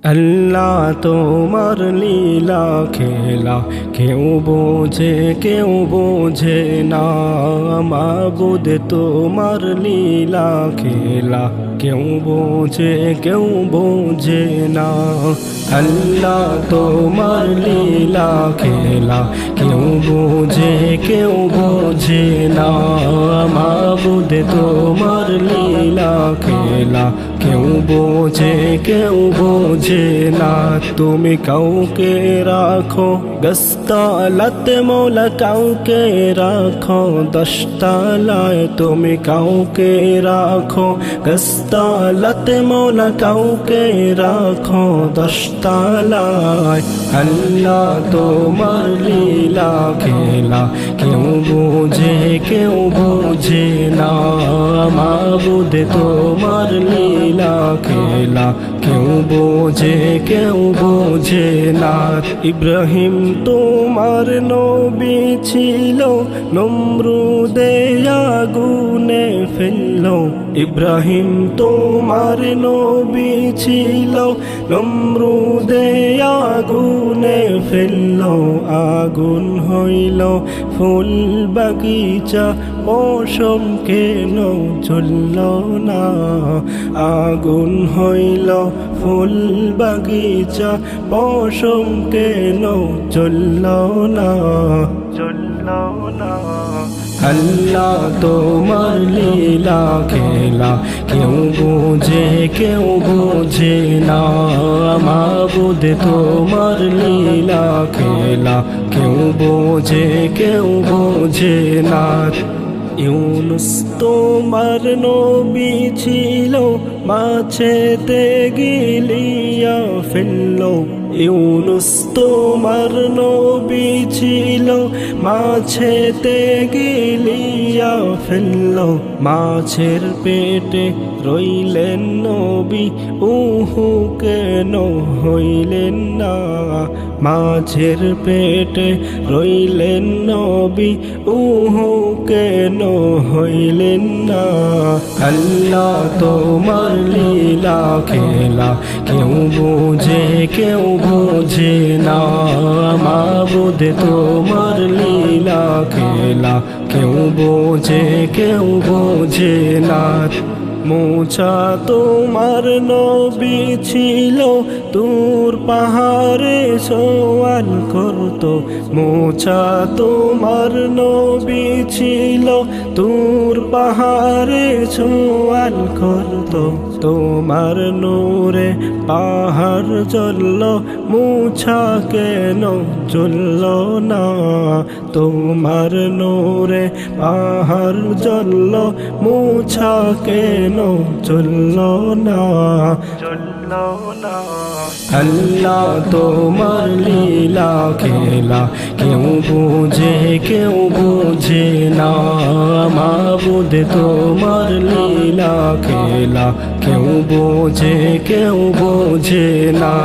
আল্লাহ তোমার লীলা খেলা কেউ বোঝে না। মাবুদ তোমার লীলা খেলা কেউ বোঝে না। আল্লাহ তোমার লীলা খেলা কেউ বোঝে না। মাবুদ তোমার লীলা খেলা কেউ বোঝে না। তুমি কাউকে রাখো গস্তালাতে মৌলা কাউকে রাখো দশতালায়। তুমি কাউকে রাখো গস্তালাতে মৌলা কাউকে রাখো দশতালায়। আল্লাহ তোমার লীলা খেলা কেউ বোঝে না। মাবুদ তোমার লীলা খেলা কেউ বোঝে না। ইব্রাহিম তোমার নবী ছিল, নমরুদে আগুনে ফেললো। ইব্রাহিম তোমার নবী ছিল, নমরুদে আগুনে ফেললো। আগুন হইল ফুল বাগিচা, পশম কেন জ্বলল না। আগুন হইল ফুল বাগিচা, পশম কেন জ্বলল না। আল্লাহ তোমার লীলা খেলা কেউ বোঝে না। মাবুদ তোমার লীলা খেলা কেউ বোঝে না। ইউনুস তোমার নবী ছিল, মাছেতে গিলিয়া ফেললো। ইউনুস তোমার নবী ছিল, মাছেতে গিলিয়া ফেললো। মাছের পেটে রইলেন নবী, উহু কেন হইলেন না। মাছের পেটে রইলেন নবী, উহু কেন হইলেন না। আল্লাহ তোমার লীলা খেলা কেউ বোঝে না। মাবুদ তোমার লীলা খেলা কেউ বোঝে না। মূসা তোমার নবী ছিল, তুর পাহাড়ে সওয়াল করতো। মূসা তোমার নবী ছিল, তুর পাহাড়ে সওয়াল করতো। তোমার নূরে পাহাড় জ্বলল, মূসা কেন জ্বলল না। তোমার নূরে পাহাড় জ্বলল, মূসা কেন জ্বলল না। আল্লাহ তোমার লীলা খেলা কেউ বোঝে না। মাবুদ তোমার লীলা খেলা কেউ বোঝে না।